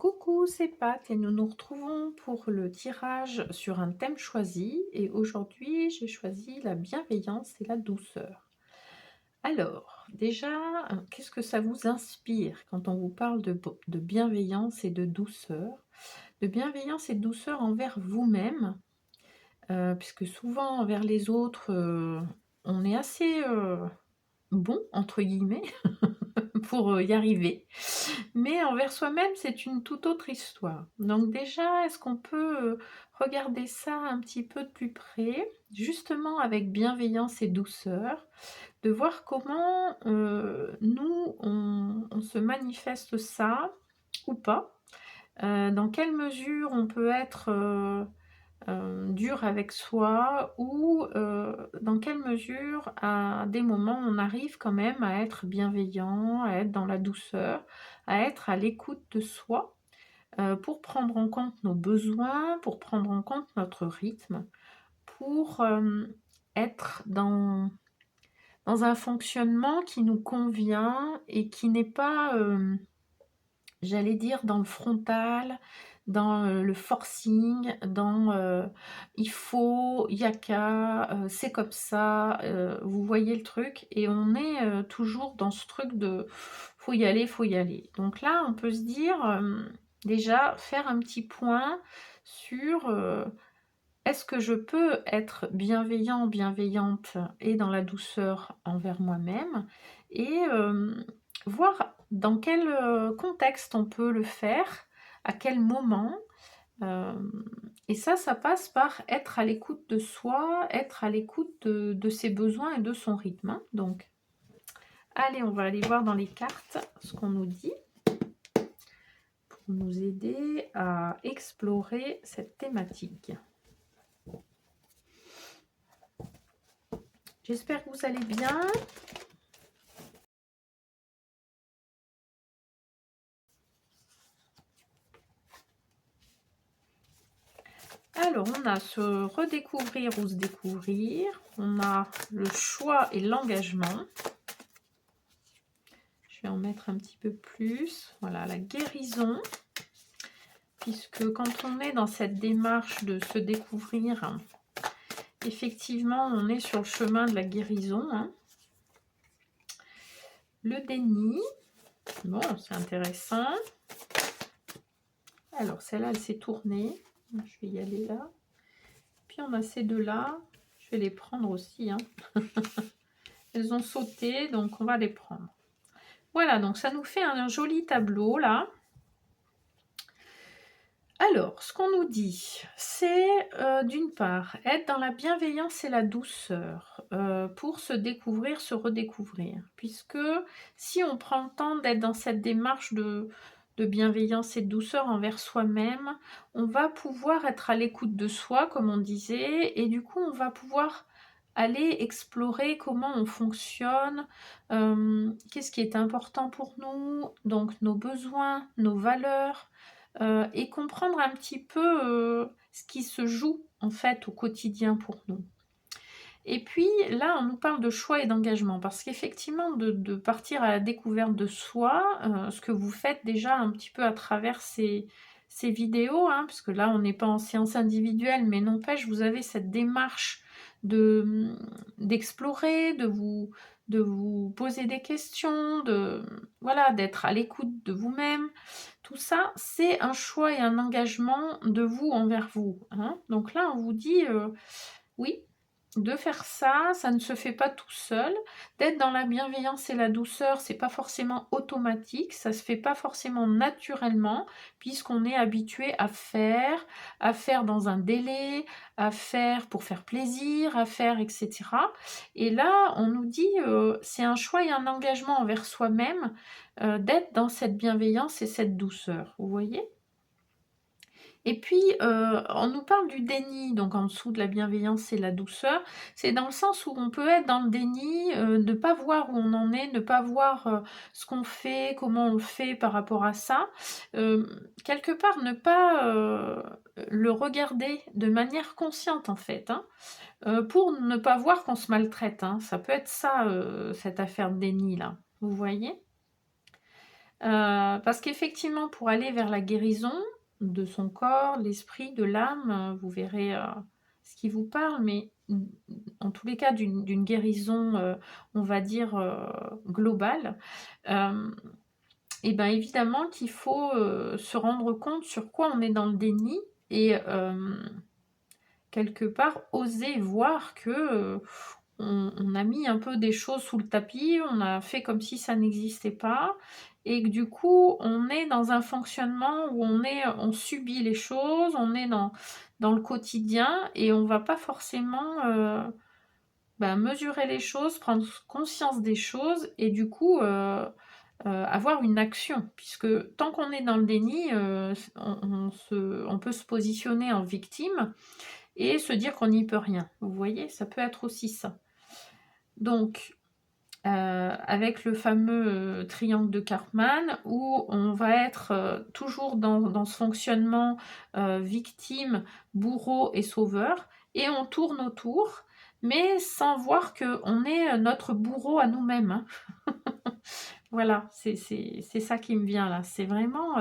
Coucou, c'est Pat et nous nous retrouvons pour le tirage sur un thème choisi. Et aujourd'hui, j'ai choisi la bienveillance et la douceur. Alors, déjà, qu'est-ce que ça vous inspire quand on vous parle de bienveillance et de douceur? De bienveillance et de douceur envers vous-même, puisque souvent envers les autres, on est assez bon, entre guillemets, pour y arriver. Mais envers soi-même, c'est une toute autre histoire. Donc déjà, est-ce qu'on peut, regarder ça un petit peu de plus près, justement avec bienveillance et douceur, de voir comment, nous, on se manifeste ça ou pas? Dans quelle mesure on peut être, dur avec soi ou, dans quelle mesure, à des moments, on arrive quand même à être bienveillant, à être dans la douceur, à être à l'écoute de soi, pour prendre en compte nos besoins, pour prendre en compte notre rythme, pour, être dans un fonctionnement qui nous convient et qui n'est pas, j'allais dire dans le frontal, dans, le forcing, dans, il faut, il y a qu'à, c'est comme ça, vous voyez le truc? Et on est, toujours dans ce truc de: «Faut y aller, faut y aller». Donc là, on peut se dire, déjà faire un petit point sur, est-ce que je peux être bienveillant, bienveillante et dans la douceur envers moi-même? Et voir dans quel, contexte on peut le faire, à quel moment, et ça passe par être à l'écoute de soi, être à l'écoute de ses besoins et de son rythme, hein. Donc allez, on va aller voir dans les cartes ce qu'on nous dit pour nous aider à explorer cette thématique. J'espère que vous allez bien. Alors, on a se redécouvrir ou se découvrir. On a le choix et l'engagement. Je vais en mettre un petit peu plus. Voilà, la guérison. Puisque quand on est dans cette démarche de se découvrir, effectivement, on est sur le chemin de la guérison, hein. Le déni. Bon, c'est intéressant. Alors, celle-là, elle s'est tournée. Je vais y aller là. Puis, on a ces deux-là. Je vais les prendre aussi, hein. Elles ont sauté, donc on va les prendre. Voilà, donc ça nous fait un joli tableau, là. Alors, ce qu'on nous dit, c'est, d'une part, être dans la bienveillance et la douceur, pour se découvrir, se redécouvrir. Puisque si on prend le temps d'être dans cette démarche de bienveillance et de douceur envers soi-même, on va pouvoir être à l'écoute de soi, comme on disait, et du coup, on va pouvoir aller explorer comment on fonctionne, qu'est-ce qui est important pour nous, donc nos besoins, nos valeurs, et comprendre un petit peu, ce qui se joue, en fait, au quotidien pour nous. Et puis là, on nous parle de choix et d'engagement parce qu'effectivement de partir à la découverte de soi, ce que vous faites déjà un petit peu à travers ces vidéos, hein, parce que là, on n'est pas en séance individuelle, mais n'empêche, vous avez cette démarche d'explorer, de vous poser des questions, voilà, d'être à l'écoute de vous-même. Tout ça, c'est un choix et un engagement de vous envers vous, hein. Donc là, on vous dit, oui, de faire ça, ça ne se fait pas tout seul. D'être dans la bienveillance et la douceur, c'est pas forcément automatique, ça se fait pas forcément naturellement, puisqu'on est habitué à faire dans un délai, à faire pour faire plaisir, à faire et cetera. Et là, on nous dit, c'est un choix et un engagement envers soi-même, d'être dans cette bienveillance et cette douceur, vous voyez? Et puis, on nous parle du déni, donc en dessous de la bienveillance et la douceur. C'est dans le sens où on peut être dans le déni, ne pas voir où on en est, ne pas voir, ce qu'on fait, comment on le fait par rapport à ça. Quelque part, ne pas, le regarder de manière consciente, en fait, hein, pour ne pas voir qu'on se maltraite, hein. Ça peut être ça, cette affaire de déni-là. Vous voyez? Parce qu'effectivement, pour aller vers la guérison de son corps, de l'esprit, de l'âme, vous verrez, ce qui vous parle, mais en tous les cas d'une guérison, on va dire, globale, hem et ben, évidemment qu'il faut, se rendre compte sur quoi on est dans le déni et quelque part oser voir que, on a mis un peu des choses sous le tapis, on a fait comme si ça n'existait pas et que du coup, on est dans un fonctionnement où on subit les choses, on est dans le quotidien et on va pas forcément, mesurer les choses, prendre conscience des choses et du coup, avoir une action. Puisque tant qu'on est dans le déni, on peut se positionner en victime et se dire qu'on n'y peut rien. Vous voyez? Ça peut être aussi ça. Donc, avec le fameux, triangle de Karpman où on va être, toujours dans ce fonctionnement, victime, bourreau et sauveur et on tourne autour, mais sans voir qu'on est, notre bourreau à nous-mêmes, hein. Voilà, c'est ça qui me vient là. C'est vraiment,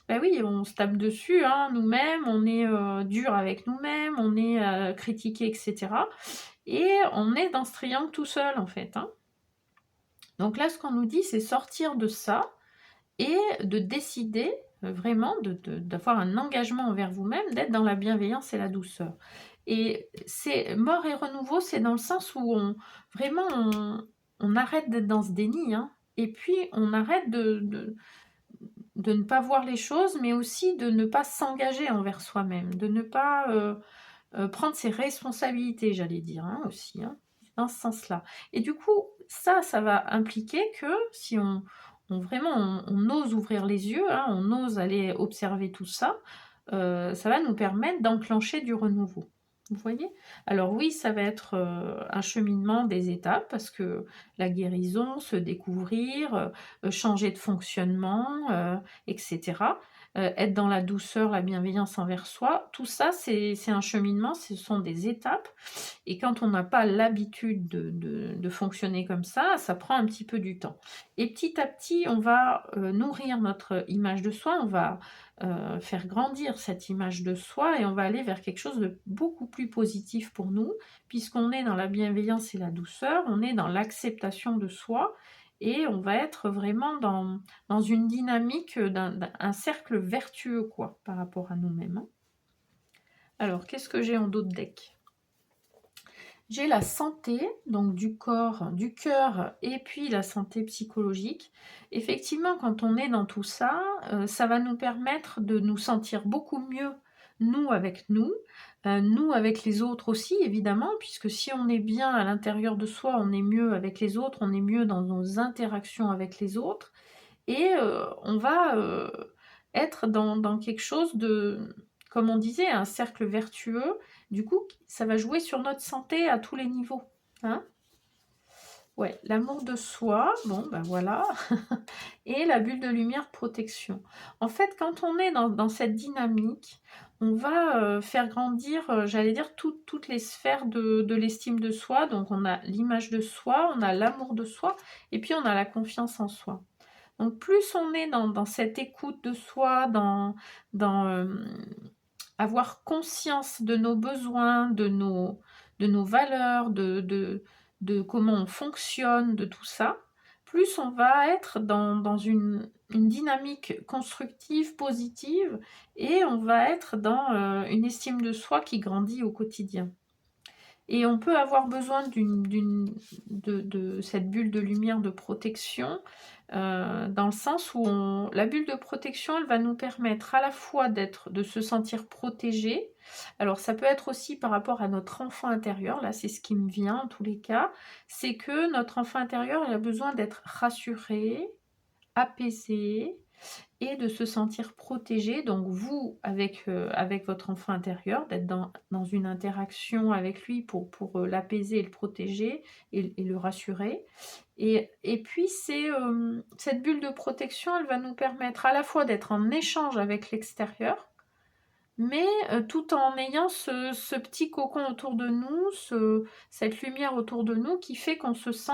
bah oui, on se tape dessus, hein, nous-mêmes, on est, dur avec nous-mêmes, on est, critiqué et cetera et on est dans ce triangle tout seul en fait, hein. Donc là, ce qu'on nous dit, c'est sortir de ça et de décider, vraiment d'avoir un engagement envers vous-même, d'être dans la bienveillance et la douceur. Et c'est mort et renouveau, c'est dans le sens où on arrête d'être dans ce déni, hein, et puis on arrête de ne pas voir les choses, mais aussi de ne pas s'engager envers soi-même, de ne pas, prendre ses responsabilités, j'allais dire, hein, aussi, hein, dans ce sens-là. Et du coup, ça va impliquer que si on ose ouvrir les yeux, hein, on ose aller observer tout ça, ça va nous permettre d'enclencher du renouveau. Vous voyez? Alors oui, ça va être, un cheminement des étapes parce que la guérison, se découvrir, changer de fonctionnement, et cetera. Être dans la douceur, la bienveillance envers soi, tout ça, c'est un cheminement, ce sont des étapes et quand on n'a pas l'habitude de fonctionner comme ça prend un petit peu du temps. Et petit à petit, on va, nourrir notre image de soi, on va, faire grandir cette image de soi et on va aller vers quelque chose de beaucoup plus positif pour nous, puisqu'on est dans la bienveillance et la douceur, on est dans l'acceptation de soi et on va être vraiment dans une dynamique, un cercle vertueux quoi, par rapport à nous-mêmes, hein. Alors qu'est-ce que j'ai en dos de deck? J'ai la santé, donc du corps, du cœur et puis la santé psychologique. Effectivement, quand on est dans tout ça, ça va nous permettre de nous sentir beaucoup mieux, nous avec les autres aussi évidemment, puisque si on est bien à l'intérieur de soi, on est mieux avec les autres, on est mieux dans nos interactions avec les autres et on va, être dans quelque chose de comme on disait, un cercle vertueux. Du coup, ça va jouer sur notre santé à tous les niveaux, hein. Ouais, l'amour de soi, bon, ben voilà et la bulle de lumière de protection. En fait, quand on est dans cette dynamique, on va, faire grandir, j'allais dire toutes les sphères de l'estime de soi. Donc on a l'image de soi, on a l'amour de soi et puis on a la confiance en soi. Donc plus on est dans cette écoute de soi, dans avoir conscience de nos besoins, de nos valeurs, de comment on fonctionne, de tout ça, plus on va être dans une dynamique constructive, positive et on va être dans, une estime de soi qui grandit au quotidien. Et on peut avoir besoin de cette bulle de lumière de protection, dans le sens où la bulle de protection, elle va nous permettre à la fois de se sentir protégé. Alors ça peut être aussi par rapport à notre enfant intérieur, là c'est ce qui me vient en tous les cas, c'est que notre enfant intérieur, il a besoin d'être rassuré, apaisé et de se sentir protégé. Donc vous, avec votre enfant intérieur, d'être dans une interaction avec lui pour l'apaiser et le protéger et le rassurer. Et puis cette bulle de protection, elle va nous permettre à la fois d'être en échange avec l'extérieur, mais tout en ayant ce petit cocon autour de nous, cette lumière autour de nous qui fait qu'on se sent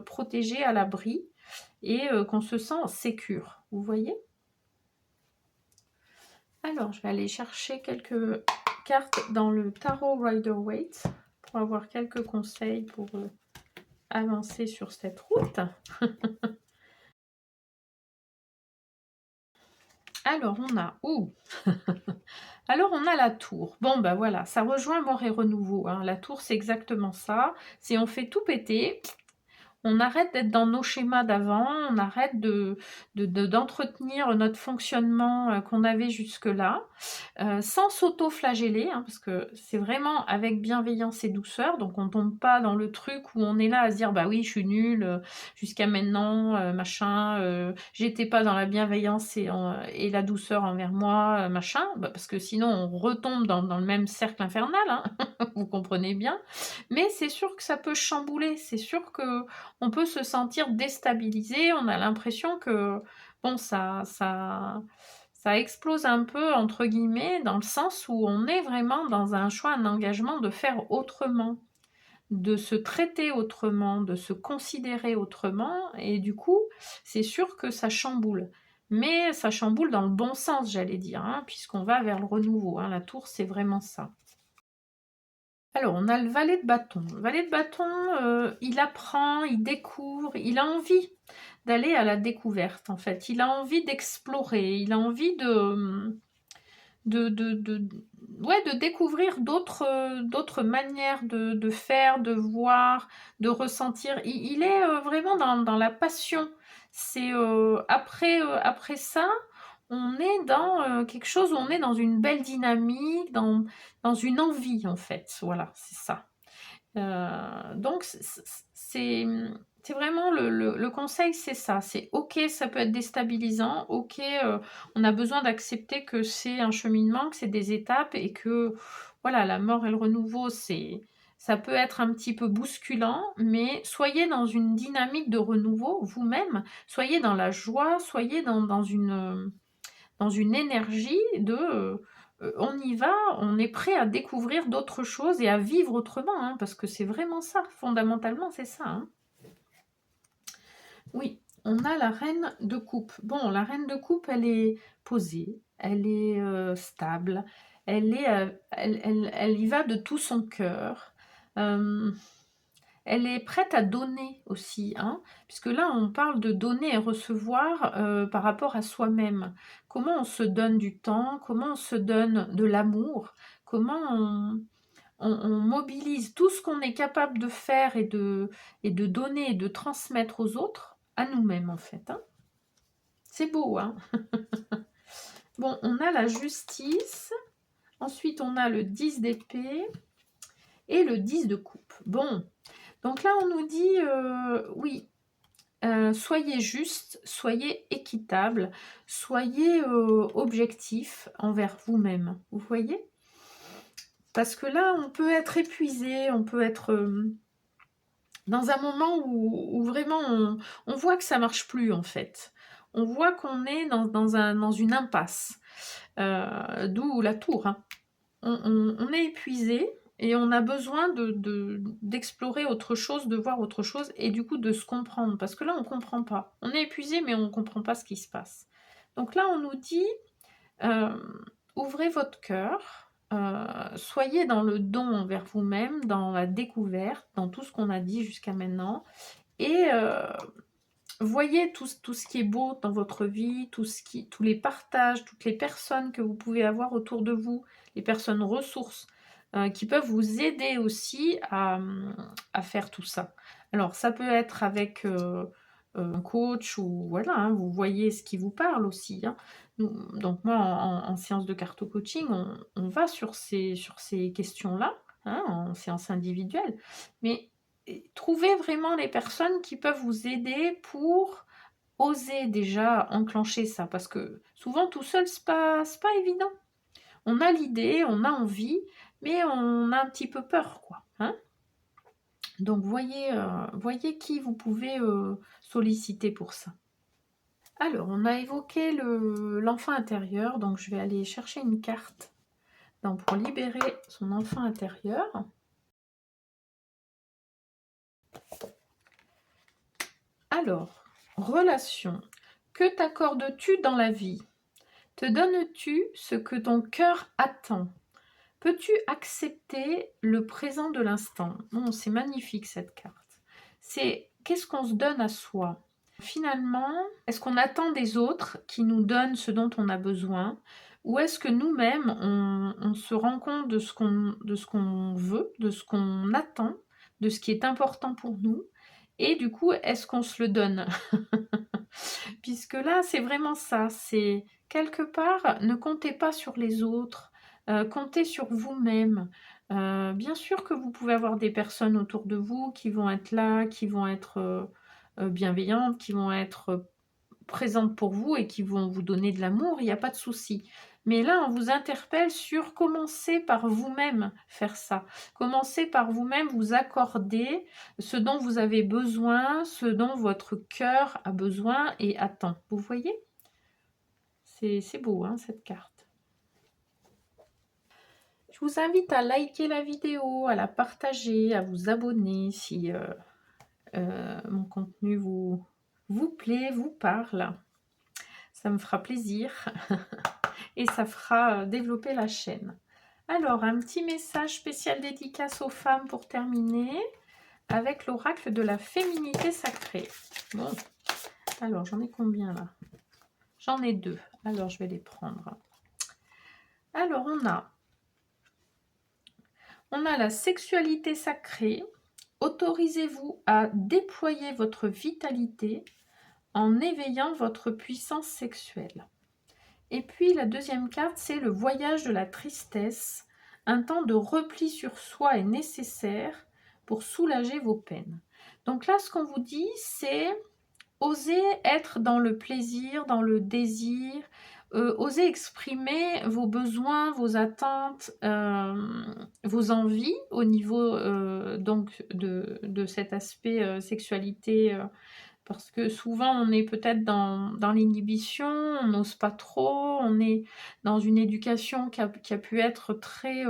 protégé, à l'abri. et qu'on se sent sécure, vous voyez? Alors, je vais aller chercher quelques cartes dans le tarot Rider-Waite pour avoir quelques conseils pour avancer sur cette route. Alors, on a... Ouh Alors, on a la tour. Bon, ben voilà, ça rejoint mort et renouveau, hein. La tour, c'est exactement ça. C'est on fait tout péter, on arrête d'être dans nos schémas d'avant, on arrête d'entretenir notre fonctionnement qu'on avait jusque-là, sans s'auto-flageller, hein, parce que c'est vraiment avec bienveillance et douceur, donc on tombe pas dans le truc où on est là à se dire bah oui je suis nulle jusqu'à maintenant, machin, j'étais pas dans la bienveillance et la douceur envers moi, machin, bah, parce que sinon on retombe dans le même cercle infernal, hein, vous comprenez bien, mais c'est sûr que ça peut chambouler, c'est sûr que on peut se sentir déstabilisé, on a l'impression que bon ça explose un peu entre guillemets dans le sens où on est vraiment dans un choix, un engagement de faire autrement, de se traiter autrement, de se considérer autrement et du coup, c'est sûr que ça chamboule. Mais ça chamboule dans le bon sens, j'allais dire, hein, puisqu'on va vers le renouveau, hein. La tour, c'est vraiment ça. Alors, on a le valet de bâton. Le valet de bâton, il apprend, il découvre, il a envie d'aller à la découverte, en fait. Il a envie d'explorer, il a envie de ouais, de découvrir d'autres manières de faire, de voir, de ressentir. Il est vraiment dans la passion. C'est après ça, on est dans quelque chose, on est dans une belle dynamique, dans une envie en fait. Voilà, c'est ça. Donc c'est vraiment le conseil, c'est ça. C'est OK, ça peut être déstabilisant. OK, on a besoin d'accepter que c'est un cheminement, que c'est des étapes et que voilà, la mort et le renouveau, ça peut être un petit peu bousculant, mais soyez dans une dynamique de renouveau vous-même. Soyez dans la joie, soyez dans une énergie on y va, on est prêt à découvrir d'autres choses et à vivre autrement, hein, parce que c'est vraiment ça, fondamentalement, c'est ça, hein. Oui, on a la reine de coupe. Bon, la reine de coupe, elle est posée, elle est stable, elle y va de tout son cœur. Euh, Elle est prête à donner aussi, hein, puisque là, on parle de donner et recevoir par rapport à soi-même. Comment on se donne du temps, comment on se donne de l'amour, comment on mobilise tout ce qu'on est capable de faire et de donner et de transmettre aux autres, à nous-mêmes en fait, hein. C'est beau, hein. Bon, on a la justice, ensuite on a le 10 d'épée et le 10 de coupe. Bon, donc là on nous dit, oui, soyez juste, soyez équitable, soyez objectif envers vous-même, vous voyez? Parce que là, on peut être épuisé, on peut être dans un moment où vraiment on voit que ça marche plus en fait. On voit qu'on est dans une impasse, d'où la tour, hein. On est épuisé et on a besoin d'explorer autre chose, de voir autre chose et du coup de se comprendre. Parce que là, on ne comprend pas. On est épuisé, mais on ne comprend pas ce qui se passe. Donc là, on nous dit, euh, ouvrez votre cœur, soyez dans le don envers vous-même, dans la découverte, dans tout ce qu'on a dit jusqu'à maintenant. Et voyez tout ce qui est beau dans votre vie, tous les partages, toutes les personnes que vous pouvez avoir autour de vous, les personnes ressources qui peuvent vous aider aussi à faire tout ça. Alors, ça peut être avec un coach ou voilà, hein, vous voyez ce qui vous parle aussi, hein. Donc, moi, en séance de carto-coaching, on va sur ces questions-là, hein, en séance individuelle. Mais trouvez vraiment les personnes qui peuvent vous aider pour oser déjà enclencher ça, parce que souvent tout seul, c'est pas évident. On a l'idée, on a envie, mais on a un petit peu peur, quoi, hein. Donc voyez qui vous pouvez solliciter pour ça. Alors, on a évoqué l'enfant intérieur, donc je vais aller chercher une carte pour libérer son enfant intérieur. Alors, Relation. Que t'accordes-tu dans la vie? Te donnes-tu ce que ton cœur attend? Peux-tu accepter le présent de l'instant? Oh, c'est magnifique cette carte. C'est qu'est-ce qu'on se donne à soi? Finalement, est-ce qu'on attend des autres qui nous donnent ce dont on a besoin? Ou est-ce que nous-mêmes, on se rend compte de ce qu'on veut, de ce qu'on attend, de ce qui est important pour nous? Et du coup, est-ce qu'on se le donne? Puisque là, c'est vraiment ça, c'est quelque part, ne comptez pas sur les autres, comptez sur vous-même. Bien sûr que vous pouvez avoir des personnes autour de vous qui vont être là, qui vont être, bienveillantes, qui vont être, présentes pour vous et qui vont vous donner de l'amour, il n'y a pas de souci. Mais là, on vous interpelle sur commencer par vous-même faire ça. Commencez par vous-même vous accorder ce dont vous avez besoin, ce dont votre cœur a besoin et attend. Vous voyez? C'est beau, hein, cette carte. Je vous invite à liker la vidéo, à la partager, à vous abonner si mon contenu vous plaît, vous parle. Ça me fera plaisir et ça fera développer la chaîne. Alors, un petit message spécial dédicace aux femmes pour terminer avec l'oracle de la féminité sacrée. Bon, alors j'en ai combien là? J'en ai 2, alors je vais les prendre. Alors on a la sexualité sacrée. Autorisez-vous à déployer votre vitalité en éveillant votre puissance sexuelle. Et puis la deuxième carte, c'est le voyage de la tristesse. Un temps de repli sur soi est nécessaire pour soulager vos peines. Donc là, ce qu'on vous dit, c'est oser être dans le plaisir, dans le désir, oser exprimer vos besoins, vos attentes, vos envies au niveau donc de cet aspect sexualité, parce que souvent on est peut-être dans l'inhibition, on n'ose pas trop, on est dans une éducation qui a pu être très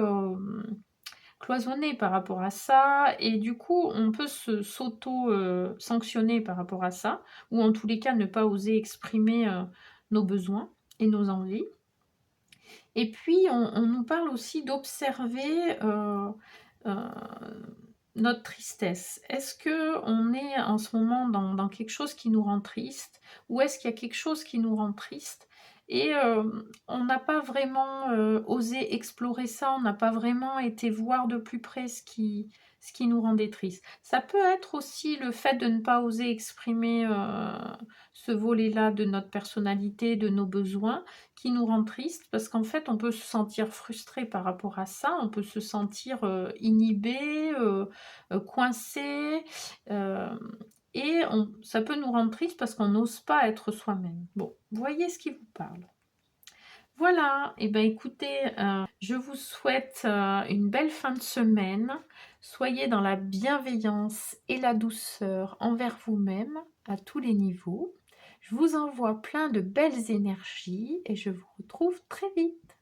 cloisonné par rapport à ça, et du coup on peut s'auto-sanctionner par rapport à ça, ou en tous les cas ne pas oser exprimer nos besoins et nos envies. Et puis on nous parle aussi d'observer notre tristesse. Est-ce que on est en ce moment dans quelque chose qui nous rend triste, ou est-ce qu'il y a quelque chose qui nous rend triste et on n'a pas vraiment osé explorer ça, on n'a pas vraiment été voir de plus près ce qui nous rendait triste. Ça peut être aussi le fait de ne pas oser exprimer ce volet-là de notre personnalité, de nos besoins, qui nous rend triste, parce qu'en fait, on peut se sentir frustré par rapport à ça, on peut se sentir inhibé, coincé, et ça peut nous rendre triste parce qu'on n'ose pas être soi-même. Bon, voyez ce qui vous parle. Voilà, et bien écoutez, je vous souhaite une belle fin de semaine. Soyez dans la bienveillance et la douceur envers vous-même à tous les niveaux. Je vous envoie plein de belles énergies et je vous retrouve très vite.